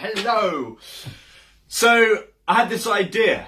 Hello. So, I had this idea.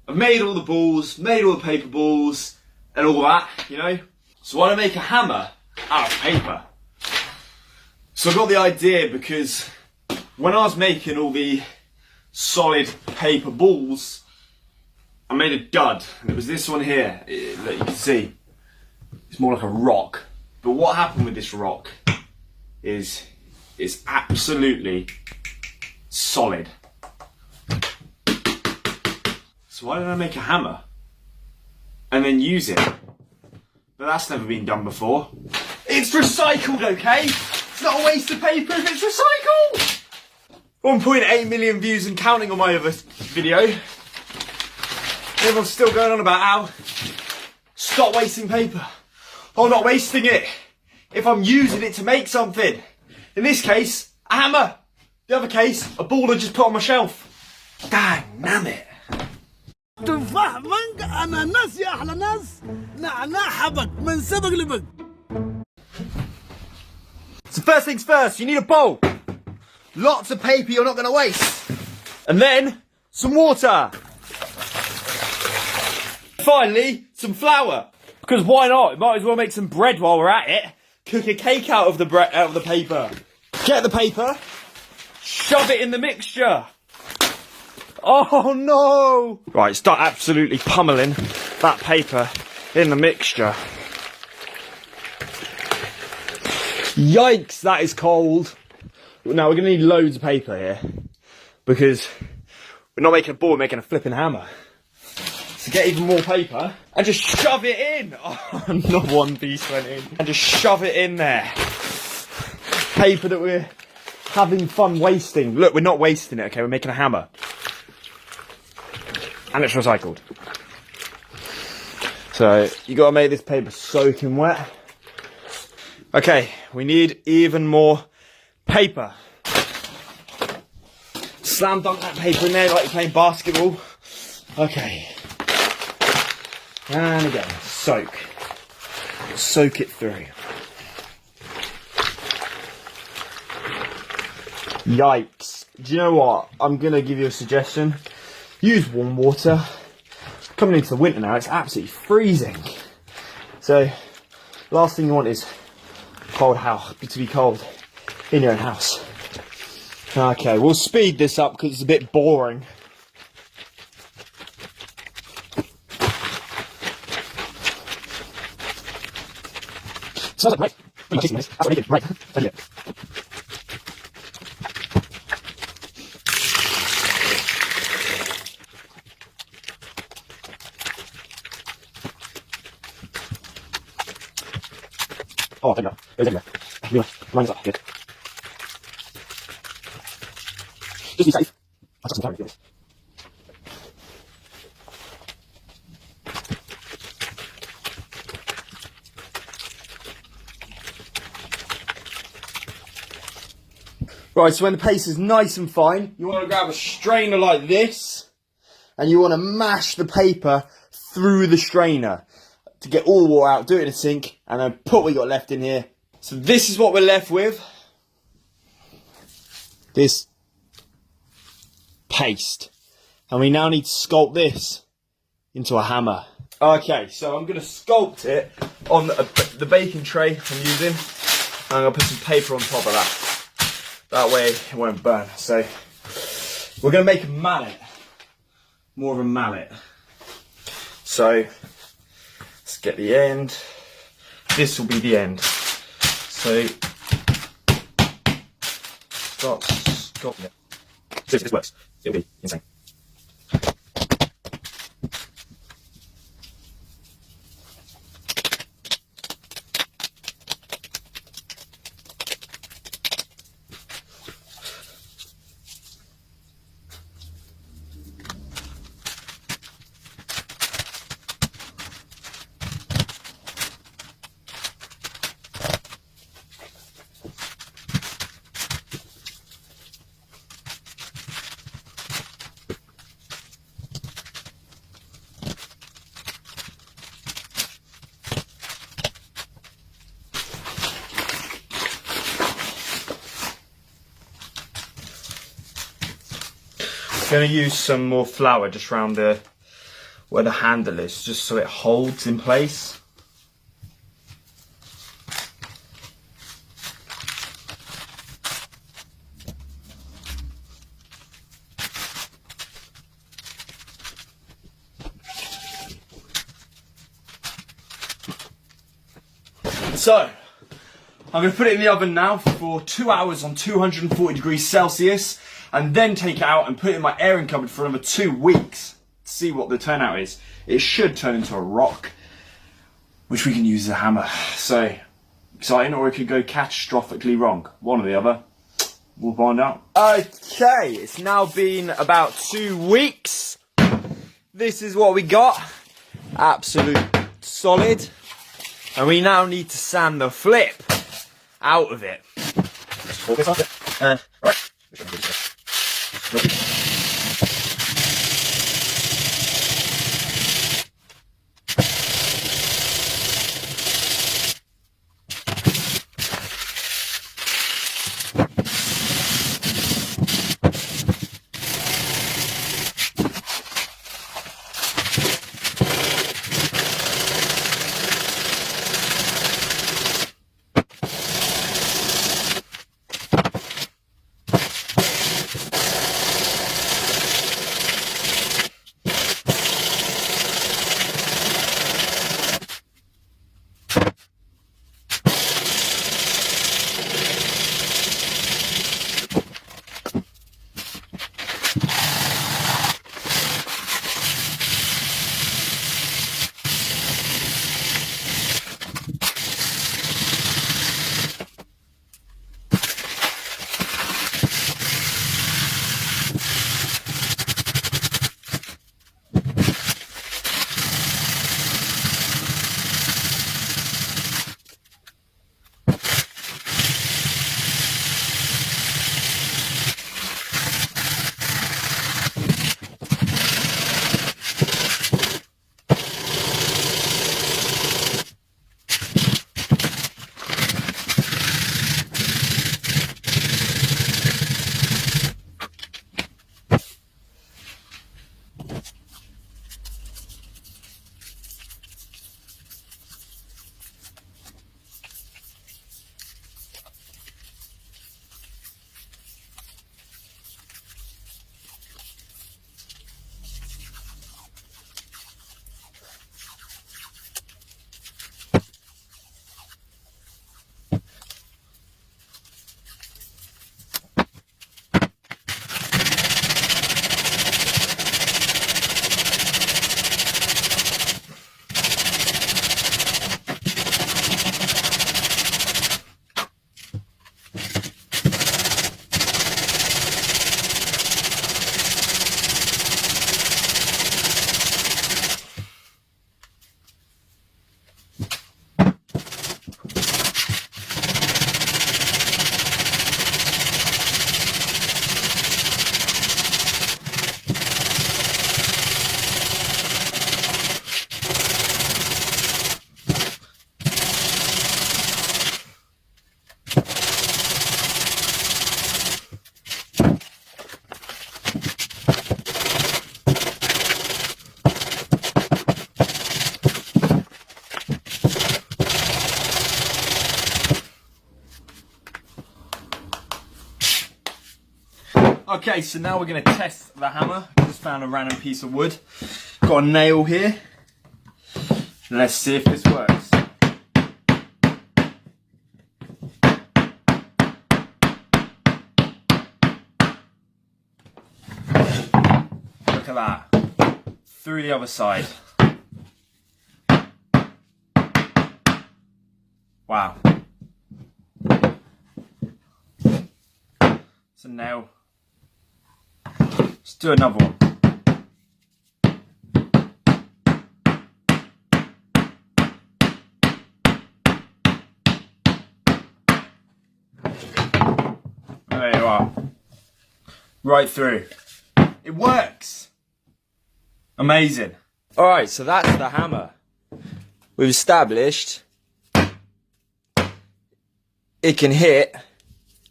I've made all the balls, made all the paper balls, and all that, you know? So why don't I make a hammer out of paper? So I got the idea because when I was making all the solid paper balls, I made a dud. And it was this one here, that you can see. It's more like a rock. But what happened with this rock is it's absolutely solid. So why don't I make a hammer and then use it? But that's never been done before. It's recycled, okay? It's not a waste of paper if it's recycled! 1.8 million views and counting on my other video. Everyone's still going on about how stop wasting paper. Oh, not wasting it if I'm using it to make something. In this case, a hammer. The other case, a ball I just put on my shelf. Damn it. تفاح مانجا اناناس يا احلى ناس نعناع حبك من سبق لبق. So first things first, you need a bowl. Lots of paper you're not going to waste. And then some water. Finally, some flour. Because why not? Might as well make some bread while we're at it. Cook a cake out of the paper. Get the paper, shove it in the mixture. Oh no! Right, start absolutely pummeling that paper in the mixture. Yikes, that is cold. Now we're going to need loads of paper here because we're not making a ball, we're making a flipping hammer. So get even more paper and just shove it in. Oh, not one piece went in. And just shove it in there. Paper that we're having fun wasting. Look, we're not wasting it, okay? We're making a hammer. And it's recycled. So, you gotta make this paper soaking wet. Okay, we need even more paper. Slam dunk that paper in there like you're playing basketball. Okay. And again, soak. Soak it through. Yikes. Do you know what? I'm gonna give you a suggestion. Use warm water. Coming into the winter now, it's absolutely freezing. So, last thing you want is cold house to be cold in your own house. Okay, we'll speed this up because it's a bit boring. Smells like right. That's what I did. Right. That's it. Oh, there you go. There's everywhere. Mine's up. Good. Just be safe. I'll just some time to do this. Right, so when the paste is nice and fine, you want to grab a strainer like this, and you want to mash the paper through the strainer to get all the water out. Do it in a sink, and then put what you got left in here. So this is what we're left with. This paste. And we now need to sculpt this into a hammer. Okay, so I'm going to sculpt it on the baking tray I'm using. And I'm going to put some paper on top of that. That way it won't burn. So we're going to make a mallet. More of a mallet. So let's get the end. This will be the end. So start sculpting it. So if this works, it'll be insane. Gonna use some more flour just around where the handle is, just so it holds in place. So, I'm going to put it in the oven now for 2 hours on 240 degrees Celsius, and then take it out and put it in my airing cupboard for another 2 weeks to see what the turnout is. It should turn into a rock, which we can use as a hammer. So, exciting, or it could go catastrophically wrong. One or the other. We'll find out. Okay, it's now been about 2 weeks. This is what we got. Absolute solid. And we now need to sand the flip out of it. Okay, so now we're going to test the hammer. Just found a random piece of wood. Got a nail here. Let's see if this works. Look at that. Through the other side. Wow. It's a nail. Let's do another one. There you are. Right through. It works. Amazing. Alright, so that's the hammer. We've established it can hit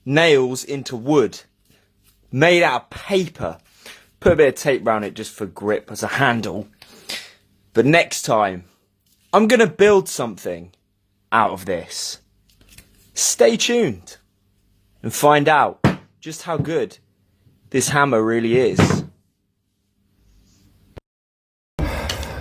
nails into wood. Made out of paper. Put a bit of tape around it just for grip as a handle. But next time, I'm going to build something out of this. Stay tuned and find out just how good this hammer really is.